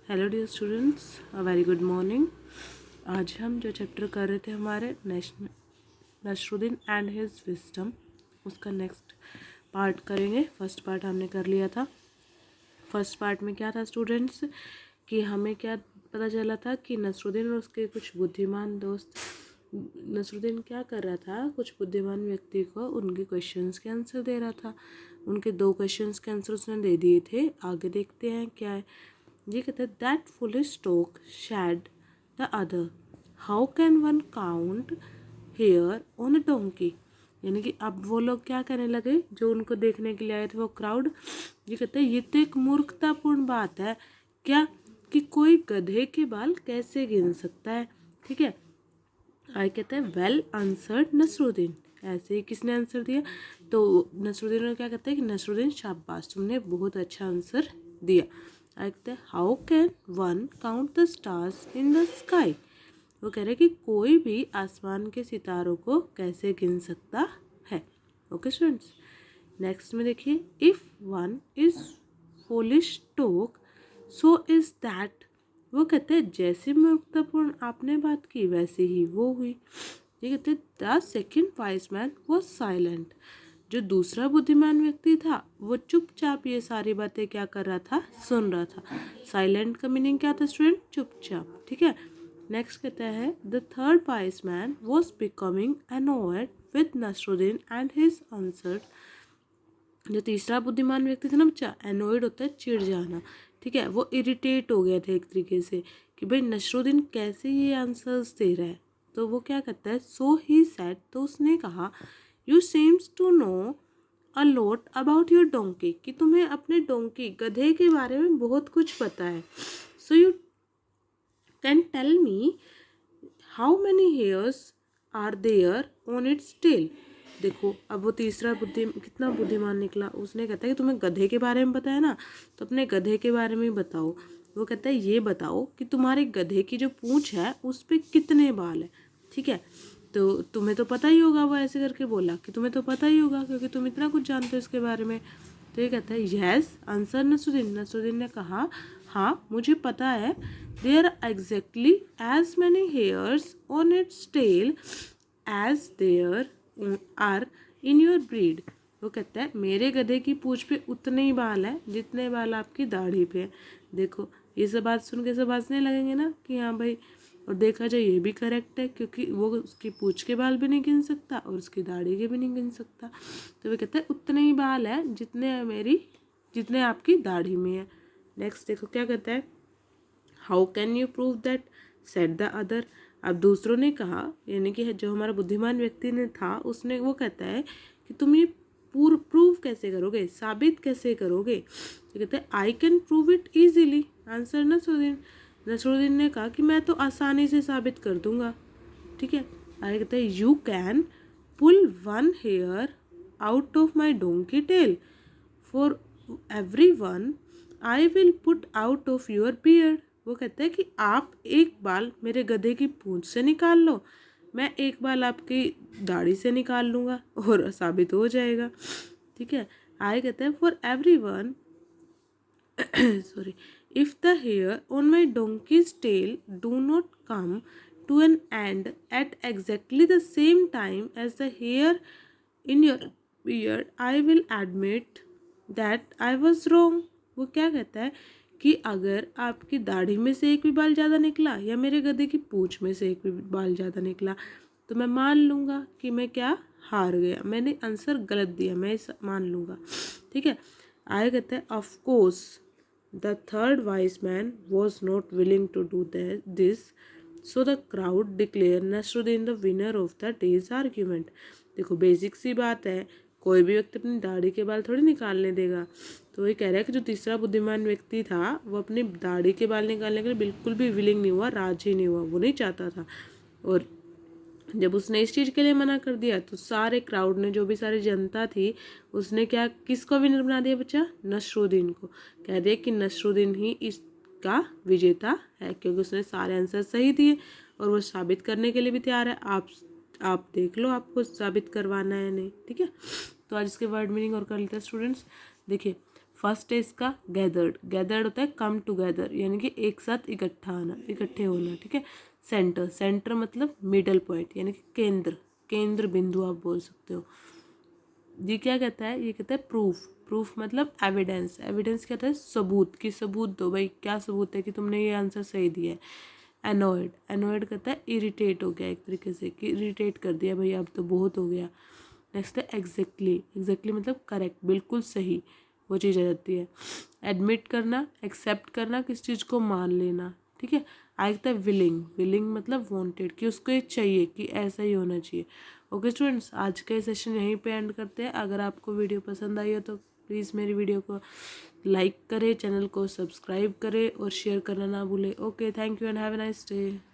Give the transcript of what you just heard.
Hello dear students, a very good morning. आज हम जो चैप्टर कर रहे थे हमारे नसरुद्दीन एंड हिज विस्डम, उसका नेक्स्ट पार्ट करेंगे। फर्स्ट पार्ट हमने कर लिया था। फर्स्ट पार्ट में क्या था स्टूडेंट्स कि हमें क्या पता चला था कि नसरुद्दीन और उसके कुछ बुद्धिमान दोस्त, नसरुद्दीन क्या कर रहा था, कुछ बुद्धिमान व्यक्ति को उनके क्वेश्चंस के आंसर दे रहा था। उनके 2 क्वेश्चंस के आंसर उसने दे दिए थे। आगे देखते हैं क्या है। ये कहते हैं that foolish talk said the other, how can one count hair on a donkey. यानी कि अब वो लोग क्या करने लगे, जो उनको देखने के लिए आए थे वो क्राउड। ये कहते हैं ये तो एक मूर्खतापूर्ण बात है क्या कि कोई गधे के बाल कैसे गिन सकता है। ठीक है, आई कहते हैं वेल आंसर्ड नसरुद्दीन। ऐसे ही किसने आंसर दिया, तो नसरुद्दीन ने क्या कहते हैं कि नसरुद्दीन शाबाश, तुमने बहुत अच्छा आंसर दिया। आई कहते हैं how can one count the stars in the sky. वो कह रहे हैं कि कोई भी आसमान के सितारों को कैसे गिन सकता है। ओके स्टूडेंट्स, नेक्स्ट में देखिए, if one is foolish talk so is that. वो कहते हैं जैसे मूर्खतापूर्ण आपने बात की वैसे ही वो हुई। ये कहते हैं the second wise man was silent. जो दूसरा बुद्धिमान व्यक्ति था वो चुपचाप ये सारी बातें क्या कर रहा था, सुन रहा था। साइलेंट का मीनिंग क्या था स्टूडेंट, चुपचाप। ठीक है, नेक्स्ट कहता है the third wise man was becoming annoyed with Nasruddin and his answer. जो तीसरा बुद्धिमान व्यक्ति था ना बच्चा, एनोइड होता है चिढ़ जाना। ठीक है, वो इरिटेट हो गया था एक तरीके से कि भाई नसरुद्दीन कैसे ये आंसर्स दे रहा है। तो वो क्या कहता है, सो ही सेड, तो उसने कहा you seems to know a lot about your donkey, कि तुम्हें अपने डोंकी गधे के बारे में बहुत कुछ पता है। So you can tell me how many hairs are there on its tail. देखो अब वो तीसरा कितना बुद्धिमान निकला। उसने कहता है कि तुम्हें गधे के बारे में पता है ना, तो अपने गधे के बारे में बताओ। वो कहता है ये बताओ कि तुम्हारे गधे की जो पूंछ है उस पर कितने बाल है। ठीक है, तो तुम्हें तो पता ही होगा। वो ऐसे करके बोला कि तुम्हें तो पता ही होगा क्योंकि तुम इतना कुछ जानते हो इसके बारे में। तो ये कहता है यस आंसर नसरुद्दीन। नसरुद्दीन ने कहा हाँ मुझे पता है। There exactly as many hairs on its tail as there are in your beard. वो कहता है मेरे गधे की पूंछ पे उतने ही बाल है जितने बाल आपकी दाढ़ी पे है। देखो ये सब बात सुन के सब हंसने लगेंगे ना कि हाँ भाई, और देखा जाए ये भी करेक्ट है क्योंकि वो उसकी पूंछ के बाल भी नहीं गिन सकता और उसकी दाढ़ी के भी नहीं गिन सकता। तो वो कहता है उतने ही बाल है जितने आपकी दाढ़ी में है। नेक्स्ट देखो क्या कहता है, how can you prove that said the other. अब दूसरों ने कहा, यानी कि जो हमारा बुद्धिमान व्यक्ति ने था उसने, वो कहता है कि तुम ये प्रूव कैसे करोगे, साबित कैसे करोगे। तो कहते हैं I can prove it easily answer Nasruddin. Nasruddin ने कहा कि मैं तो आसानी से साबित कर दूंगा। ठीक है, आगे कहते हैं you can pull one hair out of my donkey tail for every one I will put out of your beard. वो कहता है कि आप एक बाल मेरे गधे की पूंछ से निकाल लो, मैं एक बाल आपकी दाढ़ी से निकाल लूँगा और साबित हो जाएगा। ठीक है, आगे कहता है for every one sorry, if the hair on my donkey's tail do not come to an end at exactly the same time as the hair in your beard, I will admit that I was wrong. वो क्या कहता है कि अगर आपकी दाढ़ी में से एक भी बाल ज़्यादा निकला या मेरे गधे की पूंछ में से एक भी बाल ज़्यादा निकला तो मैं मान लूँगा कि मैं क्या हार गया, मैंने आंसर गलत दिया, मैं इस मान लूँगा। ठीक है, आगे कहते हैं of course the third wise man was not willing to do this, so the crowd declare Nasruddin the winner of the day's argument. देखो बेसिक सी बात है, कोई भी व्यक्ति अपनी दाढ़ी के बाल थोड़ी निकालने देगा। तो वही कह रहा है कि जो तीसरा बुद्धिमान व्यक्ति था वो अपनी दाढ़ी के बाल निकालने के लिए बिल्कुल भी विलिंग नहीं हुआ, राजी नहीं हुआ, वो नहीं चाहता था। और जब उसने इस चीज़ के लिए मना कर दिया तो सारे क्राउड ने, जो भी सारी जनता थी, उसने क्या, किसको विनर बना दिया बच्चा, नसरुद्दीन को। कह दिया कि नसरुद्दीन ही इसका विजेता है क्योंकि उसने सारे आंसर सही दिए और वो साबित करने के लिए भी तैयार है। आप देख लो आपको साबित करवाना है नहीं। ठीक है, तो आज इसके वर्ड मीनिंग और कर लेते हैं स्टूडेंट्स। देखिए फर्स्ट है इसका गैदर्ड, गैदर्ड होता है कम टुगेदर, यानी कि एक साथ इकट्ठा आना, इकट्ठे होना, ठीक है। सेंटर, सेंटर मतलब मिडल पॉइंट, यानी कि केंद्र, केंद्र बिंदु आप बोल सकते हो। ये क्या कहता है, ये कहता है प्रूफ, प्रूफ मतलब एविडेंस, एविडेंस कहता है सबूत, कि सबूत दो भाई, क्या सबूत है कि तुमने ये आंसर सही दिया है। एनोइड, एनोइड कहता है इरिटेट हो गया एक तरीके से, कि इरिटेट कर दिया भाई अब तो बहुत हो गया। नेक्स्ट है एग्जैक्टली, एग्जैक्टली मतलब करेक्ट, बिल्कुल सही वो चीज़ आ जाती है। एडमिट करना, एक्सेप्ट करना, किस चीज़ को मान लेना, ठीक है। आता है विलिंग, विलिंग मतलब वांटेड, कि उसको ये चाहिए कि ऐसा ही होना चाहिए। ओके स्टूडेंट्स, आज का ये सेशन यहीं पे एंड करते हैं। अगर आपको वीडियो पसंद आई हो तो प्लीज़ मेरी वीडियो को लाइक करें, चैनल को सब्सक्राइब करें और शेयर करना ना भूलें। Okay, thank you and have a nice day.